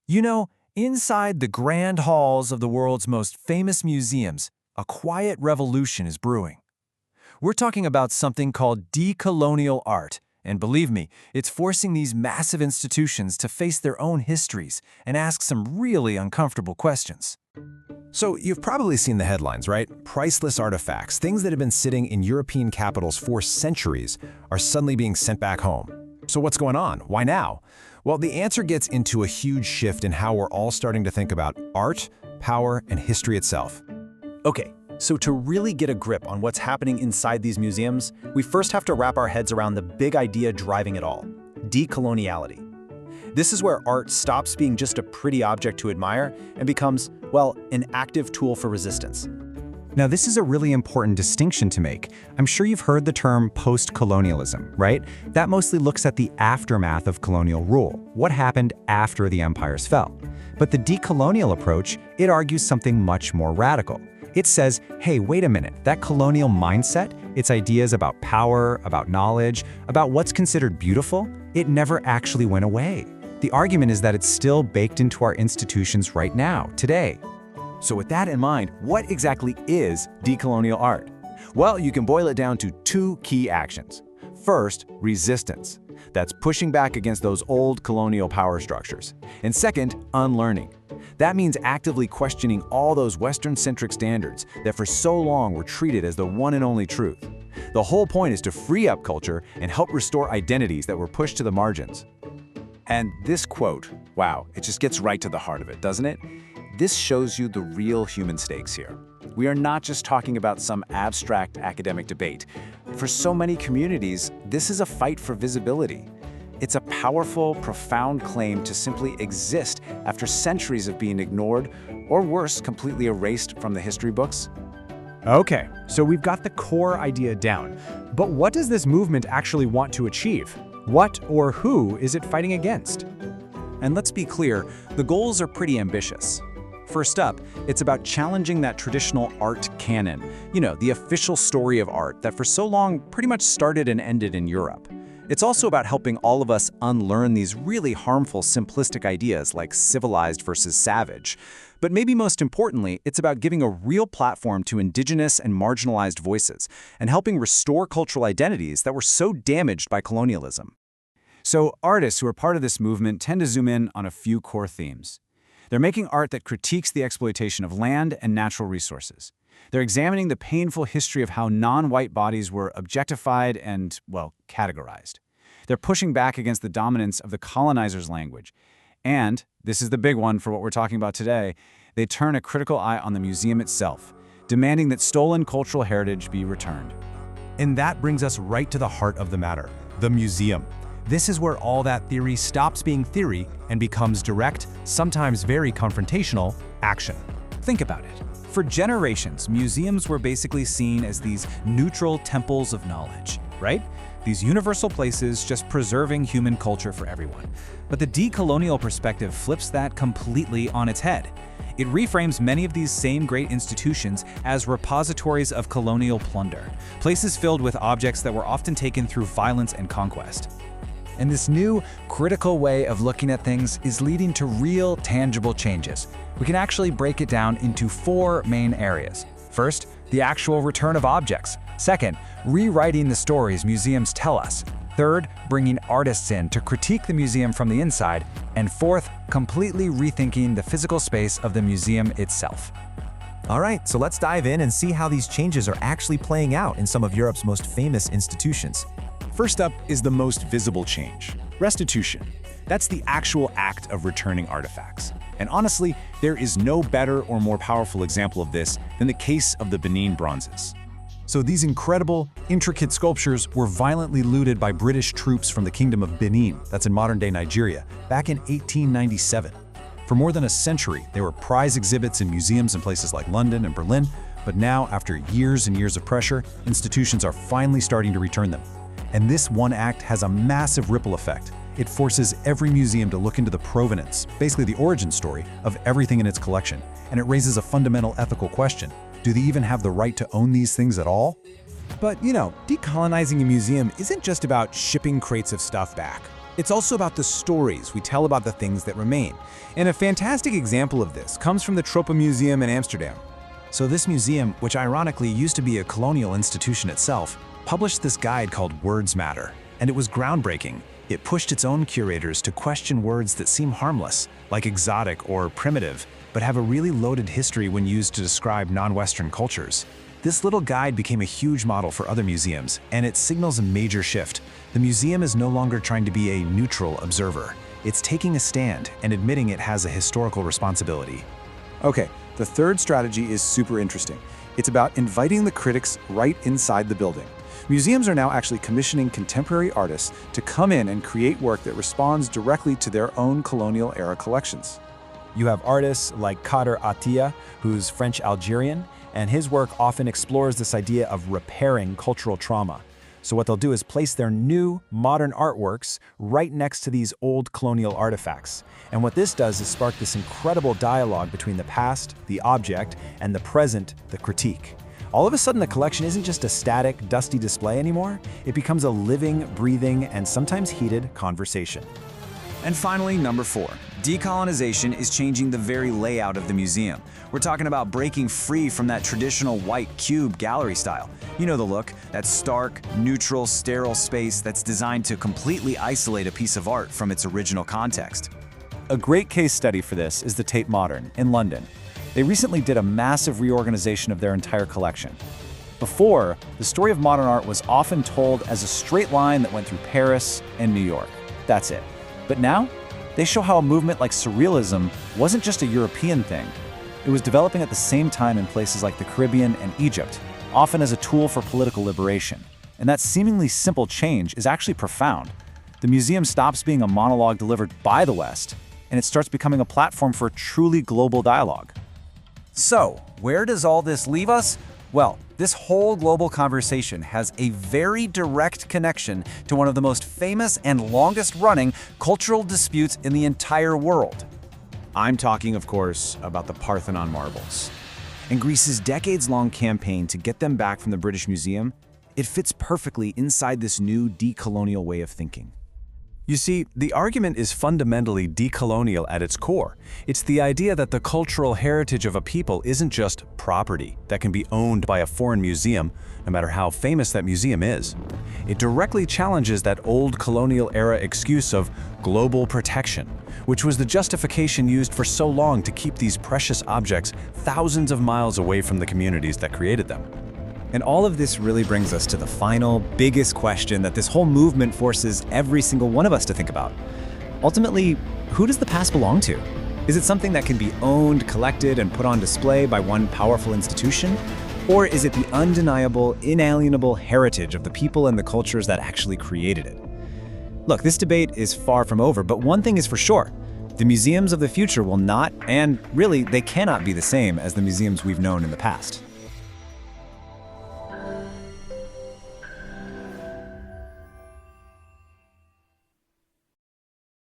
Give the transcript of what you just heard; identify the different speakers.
Speaker 1: You know, inside the grand halls of the world's most famous museums, a quiet revolution is brewing. We're talking about something called decolonial art, and believe me, it's forcing these massive institutions to face their own histories and ask some really uncomfortable questions.
Speaker 2: So you've probably seen the headlines, right? Priceless artifacts, things that have been sitting in European capitals for centuries, are suddenly being sent back home. So what's going on? Why now? Well, the answer gets into a huge shift in how we're all starting to think about art, power, and history itself.
Speaker 3: Okay, so to really get a grip on what's happening inside these museums, we first have to wrap our heads around the big idea driving it all: decoloniality. This is where art stops being just a pretty object to admire and becomes, well, an active tool for resistance.
Speaker 4: Now, this is a really important distinction to make. I'm sure you've heard the term post-colonialism, right? That mostly looks at the aftermath of colonial rule, what happened after the empires fell. But the decolonial approach, it argues something much more radical. It says, hey, wait a minute, that colonial mindset, its ideas about power, about knowledge, about what's considered beautiful, it never actually went away. The argument is that it's still baked into our institutions right now, today.
Speaker 5: So with that in mind, what exactly is decolonial art? Well, you can boil it down to two key actions. First, resistance. That's pushing back against those old colonial power structures. And second, unlearning. That means actively questioning all those Western-centric standards that for so long were treated as the one and only truth. The whole point is to free up culture and help restore identities that were pushed to the margins. And this quote, wow, it just gets right to the heart of it, doesn't it? This shows you the real human stakes here. We are not just talking about some abstract academic debate. For so many communities, this is a fight for visibility. It's a powerful, profound claim to simply exist after centuries of being ignored, or worse, completely erased from the history books.
Speaker 6: Okay, so we've got the core idea down. But what does this movement actually want to achieve? What or who is it fighting against?
Speaker 5: And let's be clear, the goals are pretty ambitious. First up, it's about challenging that traditional art canon, the official story of art that for so long pretty much started and ended in Europe. It's also about helping all of us unlearn these really harmful, simplistic ideas like civilized versus savage. But maybe most importantly, it's about giving a real platform to indigenous and marginalized voices and helping restore cultural identities that were so damaged by colonialism. So artists who are part of this movement tend to zoom in on a few core themes. They're making art that critiques the exploitation of land and natural resources. They're examining the painful history of how non-white bodies were objectified and, well, categorized. They're pushing back against the dominance of the colonizer's language. And, this is the big one for what we're talking about today, they turn a critical eye on the museum itself, demanding that stolen cultural heritage be returned.
Speaker 2: And that brings us right to the heart of the matter, the museum. This is where all that theory stops being theory and becomes direct, sometimes very confrontational, action.
Speaker 5: Think about it. For generations, museums were basically seen as these neutral temples of knowledge, right? These universal places just preserving human culture for everyone. But the decolonial perspective flips that completely on its head. It reframes many of these same great institutions as repositories of colonial plunder, places filled with objects that were often taken through violence and conquest. And this new, critical way of looking at things is leading to real, tangible changes. We can actually break it down into four main areas. First, the actual return of objects. Second, rewriting the stories museums tell us. Third, bringing artists in to critique the museum from the inside. And fourth, completely rethinking the physical space of the museum itself.
Speaker 1: All right, so let's dive in and see how these changes are actually playing out in some of Europe's most famous institutions.
Speaker 7: First up is the most visible change: restitution. That's the actual act of returning artifacts. And honestly, there is no better or more powerful example of this than the case of the Benin bronzes.
Speaker 2: So these incredible, intricate sculptures were violently looted by British troops from the Kingdom of Benin, that's in modern-day Nigeria, back in 1897. For more than a century, they were prize exhibits in museums in places like London and Berlin, but now, after years and years of pressure, institutions are finally starting to return them. And this one act has a massive ripple effect. It forces every museum to look into the provenance, basically the origin story, of everything in its collection. And it raises a fundamental ethical question. Do they even have the right to own these things at all?
Speaker 6: But, decolonizing a museum isn't just about shipping crates of stuff back.
Speaker 2: It's also about the stories we tell about the things that remain. And a fantastic example of this comes from the Tropenmuseum Museum in Amsterdam. So this museum, which ironically used to be a colonial institution itself, published this guide called Words Matter. And it was groundbreaking. It pushed its own curators to question words that seem harmless, like exotic or primitive, but have a really loaded history when used to describe non-Western cultures. This little guide became a huge model for other museums, and it signals a major shift. The museum is no longer trying to be a neutral observer. It's taking a stand and admitting it has a historical responsibility.
Speaker 7: Okay, the third strategy is super interesting. It's about inviting the critics right inside the building. Museums are now actually commissioning contemporary artists to come in and create work that responds directly to their own colonial-era collections.
Speaker 3: You have artists like Kader Attia, who's French-Algerian, and his work often explores this idea of repairing cultural trauma. So what they'll do is place their new, modern artworks right next to these old colonial artifacts. And what this does is spark this incredible dialogue between the past, the object, and the present, the critique. All of a sudden, the collection isn't just a static, dusty display anymore. It becomes a living, breathing, and sometimes heated conversation.
Speaker 5: And finally, number 4. Decolonization is changing the very layout of the museum. We're talking about breaking free from that traditional white cube gallery style. You know the look, that stark, neutral, sterile space that's designed to completely isolate a piece of art from its original context.
Speaker 3: A great case study for this is the Tate Modern in London. They recently did a massive reorganization of their entire collection. Before, the story of modern art was often told as a straight line that went through Paris and New York. That's it. But now, they show how a movement like Surrealism wasn't just a European thing. It was developing at the same time in places like the Caribbean and Egypt, often as a tool for political liberation. And that seemingly simple change is actually profound. The museum stops being a monologue delivered by the West, and it starts becoming a platform for truly global dialogue.
Speaker 5: So, where does all this leave us? Well, this whole global conversation has a very direct connection to one of the most famous and longest-running cultural disputes in the entire world.
Speaker 3: I'm talking, of course, about the Parthenon marbles. And Greece's decades-long campaign to get them back from the British Museum, it fits perfectly inside this new decolonial way of thinking.
Speaker 2: You see, the argument is fundamentally decolonial at its core. It's the idea that the cultural heritage of a people isn't just property that can be owned by a foreign museum, no matter how famous that museum is. It directly challenges that old colonial-era excuse of global protection, which was the justification used for so long to keep these precious objects thousands of miles away from the communities that created them.
Speaker 3: And all of this really brings us to the final, biggest question that this whole movement forces every single one of us to think about. Ultimately, who does the past belong to? Is it something that can be owned, collected, and put on display by one powerful institution? Or is it the undeniable, inalienable heritage of the people and the cultures that actually created it? Look, this debate is far from over, but one thing is for sure. The museums of the future will not, and really, they cannot be the same as the museums we've known in the past.